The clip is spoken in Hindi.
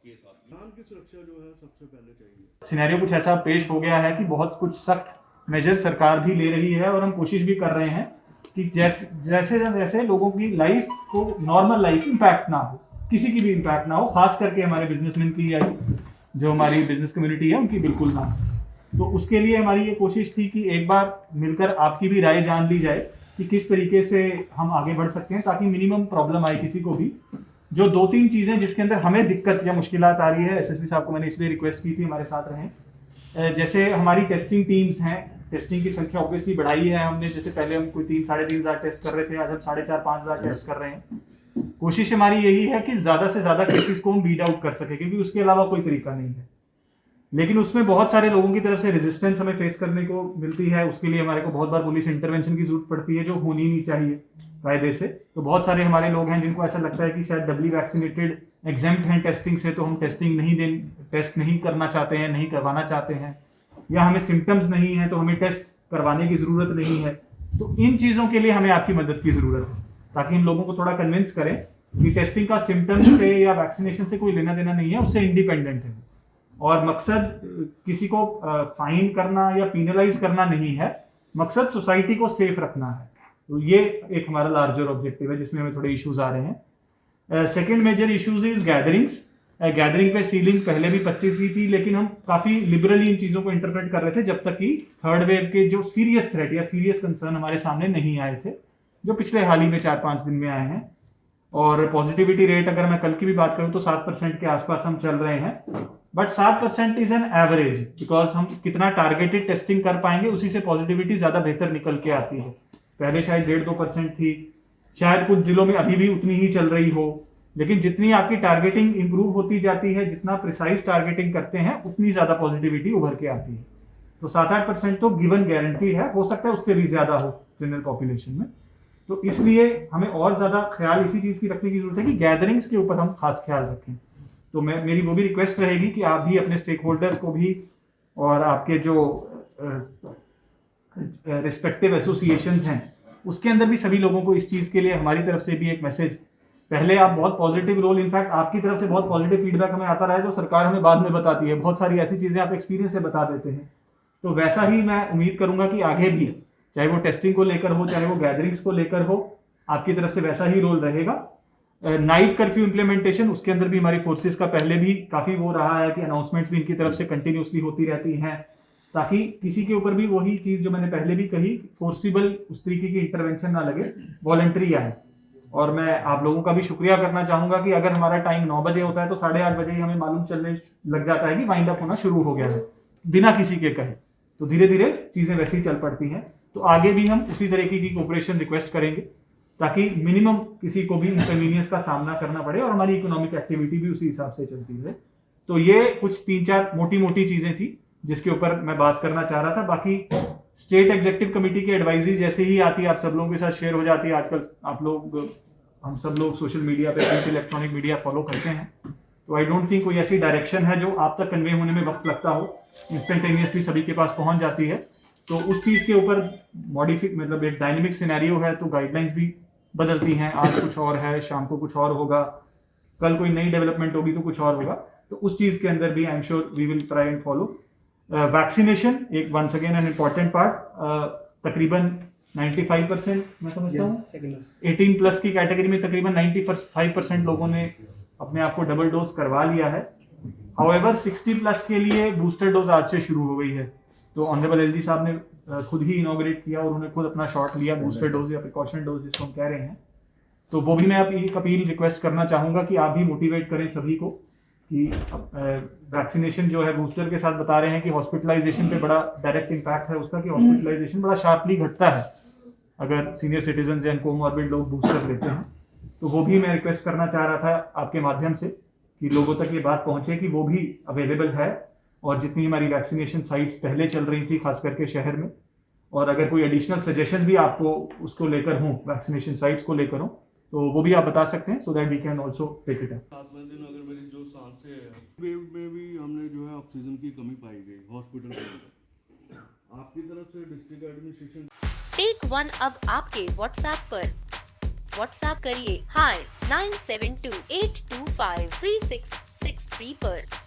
केस आती है। जान की सुरक्षा जो है सबसे पहले चाहिए। सिनेरियो कुछ ऐसा पेश हो गया है कि बहुत कुछ सख्त मेजर सरकार भी ले रही है और हम कोशिश भी कर रहे हैं कि जैसे जैसे लोगों की लाइफ को नॉर्मल लाइफ इम्पैक्ट ना हो, किसी की भी इम्पैक्ट ना हो, खास करके हमारे बिजनेसमैन की या जो हमारी बिजनेस कम्युनिटी है उनकी बिल्कुल ना। तो उसके लिए हमारी ये कोशिश थी कि एक बार मिलकर आपकी भी राय जान ली जाए कि किस तरीके से हम आगे बढ़ सकते हैं ताकि मिनिमम प्रॉब्लम आए किसी को भी। जो 2-3 चीजें जिसके अंदर हमें दिक्कत या मुश्किलात आ रही है, एसएसपी साहब को मैंने इसलिए रिक्वेस्ट की थी हमारे साथ रहें। जैसे हमारी टेस्टिंग टीम्स हैं, टेस्टिंग की संख्या ऑब्वियसली बढ़ाई है हमने। जैसे पहले हम कोई 3-3.5 हज़ार टेस्ट कर रहे थे, आज हम 4,500-5 हज़ार टेस्ट कर रहे हैं। कोशिश हमारी यही है कि ज्यादा से ज्यादा केसेस को हम बीट आउट कर सके, क्योंकि उसके अलावा कोई तरीका नहीं है। लेकिन उसमें बहुत सारे लोगों की तरफ से रेजिस्टेंस हमें फेस करने को मिलती है। उसके लिए हमारे को बहुत बार पुलिस इंटरवेंशन की जरूरत पड़ती है, जो होनी नहीं चाहिए कायदे से। तो बहुत सारे हमारे लोग हैं जिनको ऐसा लगता है कि शायद डबली वैक्सीनेटेड एग्जेम्प्ट हैं टेस्टिंग से, तो हम टेस्ट नहीं करना चाहते हैं, नहीं करवाना चाहते हैं, या हमें सिम्टम्स नहीं है तो हमें टेस्ट करवाने की जरूरत नहीं है। तो इन चीजों के लिए हमें आपकी मदद की जरूरत है, ताकि हम लोगों को थोड़ा कन्विंस करें कि टेस्टिंग का सिम्टम्स से या वैक्सीनेशन से कोई लेना देना नहीं है, उससे इंडिपेंडेंट है। और मकसद किसी को फाइन करना या पीनलाइज करना नहीं है, मकसद सोसाइटी को सेफ रखना है। तो ये एक हमारा लार्जर ऑब्जेक्टिव है जिसमें हमें थोड़े इश्यूज आ रहे हैं। Second major issues is gatherings. Gathering पे सीलिंग पहले भी 25 ही थी, लेकिन हम काफी लिबरली इन चीजों को इंटरप्रेट कर रहे थे जब तक कि थर्ड वेव के जो सीरियस थ्रेट या सीरियस कंसर्न हमारे सामने नहीं आए थे, जो पिछले हाल ही में 4-5 दिन में आए हैं। और पॉजिटिविटी रेट अगर मैं कल की भी बात करूं तो 7% के आसपास हम चल रहे हैं। But 7% is an average, because हम कितना टारगेटेड टेस्टिंग कर पाएंगे उसी से पॉजिटिविटी ज्यादा बेहतर निकल के आती है। पहले शायद 1.5-2% थी, शायद कुछ जिलों में अभी भी उतनी ही चल रही हो, लेकिन जितनी आपकी टारगेटिंग इंप्रूव होती जाती है, जितना प्रिसाइज टारगेटिंग करते हैं, उतनी ज्यादा पॉजिटिविटी उभर के आती है। तो 7-8% तो गिवन गारंटीड है, हो सकता है उससे भी ज्यादा हो जनरल पॉपुलेशन में। तो इसलिए हमें और ज्यादा ख्याल इसी चीज की रखने की जरूरत है कि गैदरिंग्स के ऊपर हम खास ख्याल रखें। तो मेरी वो भी रिक्वेस्ट रहेगी कि आप भी अपने स्टेक होल्डर्स को भी और आपके जो रिस्पेक्टिव एसोसिएशंस हैं उसके अंदर भी सभी लोगों को इस चीज के लिए हमारी तरफ से भी एक मैसेज, पहले आप बहुत पॉजिटिव रोल, इनफैक्ट आपकी तरफ से बहुत पॉजिटिव फीडबैक हमें आता रहा है जो सरकार हमें बाद में बताती है। बहुत सारी ऐसी चीजें आप एक्सपीरियंस से बता देते हैं। तो वैसा ही मैं उम्मीद करूंगा कि आगे भी, चाहे वो टेस्टिंग को लेकर हो, चाहे वो गैदरिंग्स को लेकर हो, आपकी तरफ से वैसा ही रोल रहेगा। नाइट कर्फ्यू इंप्लीमेंटेशन, उसके अंदर भी हमारी फोर्सेस का पहले भी काफी वो रहा है कि अनाउंसमेंट्स भी इनकी तरफ से कंटिन्यूसली होती रहती हैं, ताकि किसी के ऊपर भी वही चीज जो मैंने पहले भी कही, फोर्सिबल उस तरीके की इंटरवेंशन ना लगे, वॉलंटरी आए। और मैं आप लोगों का भी शुक्रिया करना चाहूंगा कि अगर हमारा टाइम 9 बजे होता है तो 8:30 बजे ही हमें मालूम चलने लग जाता है कि वाइंड अप होना शुरू हो गया है, बिना किसी के कहे। तो धीरे धीरे चीजें वैसे ही चल पड़ती हैं। तो आगे भी हम उसी तरीके की कोऑपरेशन रिक्वेस्ट करेंगे ताकि मिनिमम किसी को भी इनकन्वीनियंस का सामना करना पड़े और हमारी इकोनॉमिक एक्टिविटी भी उसी हिसाब से चलती है। तो ये कुछ 3-4 मोटी मोटी चीजें थी जिसके ऊपर मैं बात करना चाह रहा था। बाकी स्टेट एग्जीक्यूटिव कमेटी की एडवाइजरी जैसे ही आती है आप सब लोगों के साथ शेयर हो जाती है। आजकल आप लोग, हम सब लोग सोशल मीडिया पे, प्रिंट इलेक्ट्रॉनिक मीडिया फॉलो करते हैं, तो आई डोंट थिंक कोई ऐसी डायरेक्शन है जो आप तक कन्वे होने में वक्त लगता हो, इंस्टेंटेनियसली सभी के पास पहुंच जाती है। तो उस चीज के ऊपर मतलब एक डायनेमिक सिनेरियो है, तो गाइडलाइंस भी बदलती हैं। आज कुछ और है, शाम को कुछ और होगा, कल कोई नई डेवलपमेंट होगी तो कुछ और होगा। तो उस चीज के अंदर भी I am sure we will try and follow. Vaccination एक once again an important part. तकरीबन 95% मैं समझता हूँ 18+ की कैटेगरी में तकरीबन 95% लोगों ने अपने आप को डबल डोज करवा लिया है। हाउएवर 60+ के लिए बूस्टर डोज आज से शुरू हो गई है। तो ऑनरेबल एलजी साहब ने खुद ही इनॉग्रेट किया और उन्होंने खुद अपना शॉट लिया, बूस्टर डोज या प्रिकॉशन डोज जिसको हम कह रहे हैं। तो वो भी मैं एक अपील रिक्वेस्ट करना चाहूंगा कि आप भी मोटिवेट करें सभी को कि वैक्सीनेशन जो है बूस्टर के साथ बता रहे हैं कि हॉस्पिटलाइजेशन पे बड़ा डायरेक्ट इम्पैक्ट है उसका, कि हॉस्पिटलाइजेशन बड़ा शार्पली घटता है अगर सीनियर सिटीजन एंड कोमॉर्बिड लोग बूस्टर लेते हैं। तो वो भी मैं रिक्वेस्ट करना चाह रहा था आपके माध्यम से कि लोगों तक ये बात पहुंचे कि वो भी अवेलेबल है। और जितनी हमारी वैक्सीनेशन साइट्स पहले चल रही थी खास करके शहर में, और अगर कोई एडिशनल सजेशन भी आपको उसको लेकर हो, वैक्सीनेशन साइट्स को लेकर हो, तो वो भी आप बता सकते हैं, so that we can also take it up. 7 दिन अगर मेरी जो सांसें हैं, वेव में भी हमने जो है ऑक्सीजन की कमी पाई गई हॉस्पिटल के अंदर। आपकी तरफ से डिस्ट्रिक्ट एडमिनिस्ट्रेशन टेक वन अब आपके व्हाट्सएप पर। व्हाट्सएप करिए हाय 9728253663 3 पर।